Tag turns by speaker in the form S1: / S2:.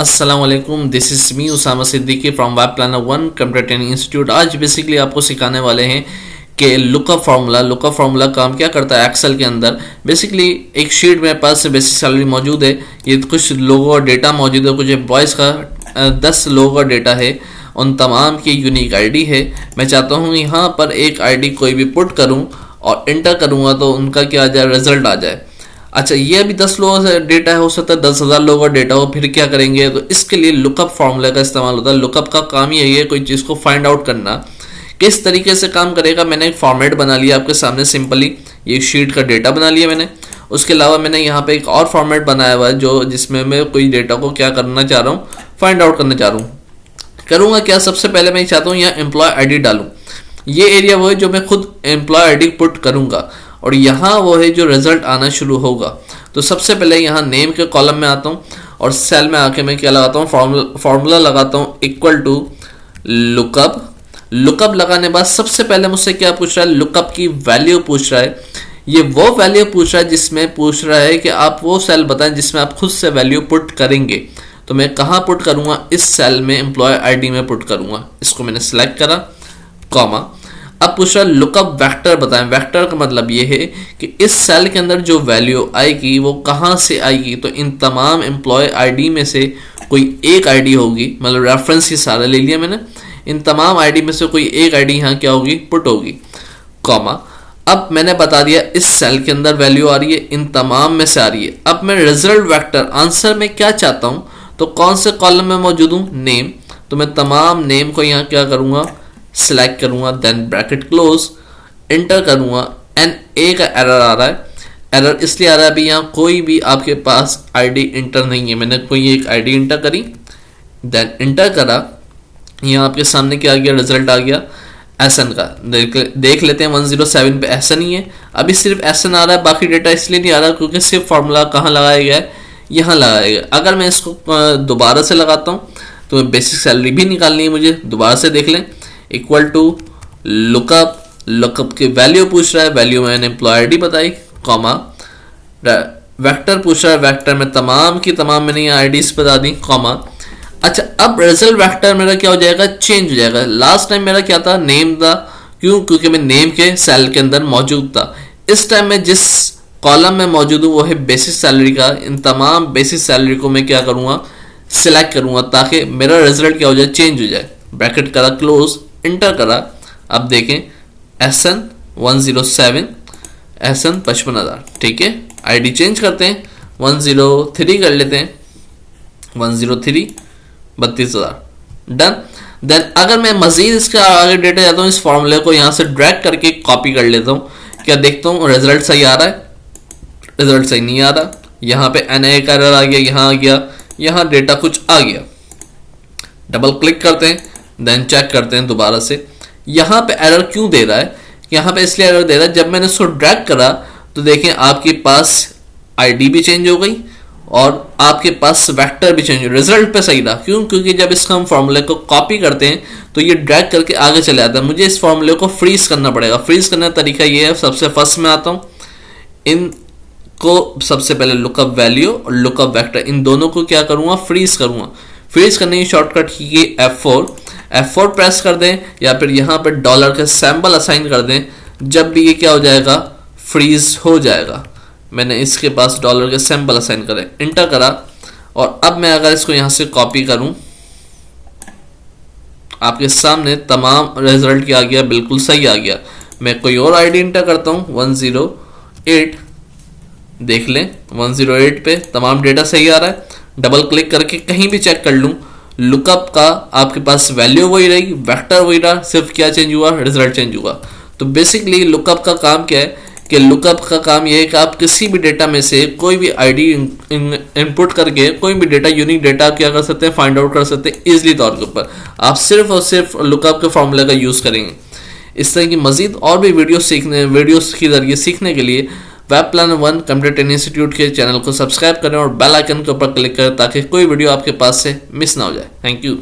S1: अस्सलाम वालेकुम, this is me Usama Siddiqui from Web Planner One computer training institute. आज basically आपको सिखाने वाले हैं कि लुकअप फार्मूला काम क्या करता है एक्सेल के अंदर। बेसिकली एक शीट मेरे पास बेसिक सैलरी मौजूद है, ये कुछ लोगों का डेटा मौजूद है, कुछ एम्प्लॉयज़ का 10 लोगों का डेटा है, उन तमाम की यूनिक आईडी है। मैं चाहता हूँ यहाँ पर एक आईडी कोई भी पुट करूँ और इंटर करूँगा तो उनका क्या आ जाए, रिजल्ट आ जाए। अच्छा, ये अभी 10 लोगों से डेटा है, हो सकता है 10,000 लोगों का डेटा हो, फिर क्या करेंगे? तो इसके लिए लुकअप फार्मूला का इस्तेमाल होता है। लुकअप का काम यही है कोई चीज़ को फाइंड आउट करना। किस तरीके से काम करेगा, मैंने एक फॉर्मेट बना लिया आपके सामने। सिंपली ये शीट का डेटा बना लिया मैंने। उसके अलावा मैंने यहाँ पे एक और फॉर्मेट बनाया हुआ है जो जिसमें मैं कोई डेटा को क्या करना चाह रहा हूँ, फाइंड आउट करना चाह रहा हूँ। करूँगा क्या, सबसे पहले मैं चाहता हूँ यहाँ एम्प्लॉय आईडी डालूँ। ये एरिया वो है जो मैं खुद एम्प्लॉय आईडी पुट करूँगा और यहाँ वो है जो रिजल्ट आना शुरू होगा। तो सबसे पहले यहाँ नेम के कॉलम में आता हूँ और सेल में आके मैं क्या लगाता हूँ, फार्मूला लगाता हूँ इक्वल टू लुकअप। लुकअप लगाने के बाद सबसे पहले मुझसे क्या पूछ रहा है, लुकअप की वैल्यू पूछ रहा है। ये वो वैल्यू पूछ रहा है जिसमें पूछ रहा है कि आप वो सेल बताएं जिसमें आप खुद से वैल्यू पुट करेंगे। तो मैं कहाँ पुट करूँगा, इस सेल में एम्प्लॉय आईडी में पुट करूँगा। इसको मैंने सेलेक्ट करा, कॉमा। अब पूछ रहा है लुकअप वेक्टर बताएं। वेक्टर का मतलब ये है कि इस सेल के अंदर जो वैल्यू आएगी वो कहाँ से आएगी। तो इन तमाम एम्प्लॉय आईडी में से कोई एक आईडी होगी, मतलब रेफरेंस ही सारा ले लिया मैंने। इन तमाम आईडी में से कोई एक आईडी यहाँ क्या होगी, पुट होगी, कॉमा। अब मैंने बता दिया इस सेल के अंदर वैल्यू आ रही है, इन तमाम में से आ रही है। अब मैं रिजल्ट वेक्टर आंसर में क्या चाहता हूँ, तो कौन से कॉलम में मौजूद हूँ, नेम। तो मैं तमाम नेम को यहाँ क्या करूँगा, सिलेक्ट करूँगा, देन ब्रैकेट क्लोज, इंटर करूँगा। एंड ए का एरर आ रहा है। एरर इसलिए आ रहा है अभी यहाँ कोई भी आपके पास आईडी इंटर नहीं है। मैंने कोई एक आईडी इंटर करी, देन इंटर करा, यहाँ आपके सामने क्या आ गया, रिजल्ट आ गया एसएन का। देख लेते हैं 107 पे एसएन ही है। अभी सिर्फ एसएन आ रहा है, बाकी डेटा इसलिए नहीं आ रहा क्योंकि सिर्फ फार्मूला कहाँ लगाया गया है, यहाँ लगाया गया। अगर मैं इसको दोबारा से लगाता हूँ तो बेसिक सैलरी भी निकालनी है मुझे। दोबारा से देख लें, इक्वल टू लुकअप, लुकअप की वैल्यू पूछ रहा है, वैल्यू मैंने एम्प्लॉय आईडी बताई, कॉमा। वेक्टर पूछ रहा है, वेक्टर में तमाम की तमाम मैंने यहाँ आईडीज बता दी, कॉमा। अच्छा, अब रिजल्ट वेक्टर मेरा क्या हो जाएगा, चेंज हो जाएगा। लास्ट टाइम मेरा क्या था, नेम था। क्यों? क्योंकि मैं नेम के सेल के अंदर मौजूद था। इस टाइम मैं जिस कॉलम में मौजूद हूँ वो है बेसिक सैलरी का। इन तमाम बेसिक सैलरी को मैं क्या करूँगा, सिलेक्ट करूँगा ताकि मेरा रिजल्ट क्या हो जाए, चेंज हो जाए। ब्रैकेट करा, क्लोज, इंटर करा। अब देखें एसएन 107, एसएन 55,000। ठीक है, आईडी चेंज करते हैं, 103 कर लेते हैं, 103 32,000, डन। देन अगर मैं मजीद इसका आगे डेटा जाता हूँ, इस फॉर्मूले को यहाँ से ड्रैग करके कॉपी कर लेता हूँ। क्या देखता हूँ, रिजल्ट सही आ रहा है, रिजल्ट सही नहीं आ रहा। यहाँ पे एनए का एरर आ गया, यहाँ आ गया, यहाँ डेटा कुछ आ गया। डबल क्लिक करते हैं, देन चेक करते हैं दोबारा से। यहाँ पे एरर क्यों दे रहा है, यहाँ पे इसलिए एरर दे रहा है, जब मैंने इसको ड्रैग करा तो देखें आपके पास आईडी भी चेंज हो गई और आपके पास वेक्टर भी चेंज हो। रिजल्ट पे सही रहा। क्यों? क्योंकि जब इसका हम फॉर्मूले को कॉपी करते हैं तो ये ड्रैग करके आगे चले जाता है। मुझे इस फॉर्मूले को फ्रीज करना पड़ेगा। फ्रीज करने का तरीका ये है, सबसे फर्स्ट में आता हूँ, इनको सबसे पहले लुकअप वैल्यू और लुकअप वेक्टर, इन दोनों को क्या करूँगा, फ्रीज करूँगा। फ्रीज करने की शॉर्टकट की F4 प्रेस कर दें या फिर यहाँ पे डॉलर का सैम्पल असाइन कर दें। जब भी ये क्या हो जाएगा, फ्रीज हो जाएगा। मैंने इसके पास डॉलर के सैंपल असाइन करे, इंटर करा। और अब मैं अगर इसको यहाँ से कॉपी करूँ, आपके सामने तमाम रिजल्ट क्या आ गया, बिल्कुल सही आ गया। मैं कोई और आईडी इंटर करता हूँ, 108, देख लें 108 पे तमाम डेटा सही आ रहा है। डबल क्लिक करके कहीं भी चेक कर लूँ, लुकअप का आपके पास वैल्यू वही रहेगी, वेक्टर वही रहा, सिर्फ क्या चेंज हुआ, रिजल्ट चेंज हुआ। तो बेसिकली लुकअप का काम क्या है कि लुकअप का काम यह है कि आप किसी भी डेटा में से कोई भी आईडी इनपुट करके कोई भी डेटा, यूनिक डेटा आप क्या कर सकते हैं, फाइंड आउट कर सकते हैं इजीली तौर के ऊपर। आप सिर्फ और सिर्फ लुकअप के फॉर्मूले का यूज़ करेंगे। इस तरह की मजीद और भी वीडियोस के जरिए सीखने के लिए Web Planner One computer training institute के चैनल को सब्सक्राइब करें और बेल आइकन के ऊपर क्लिक करें ताकि कोई वीडियो आपके पास से मिस ना हो जाए। Thank you.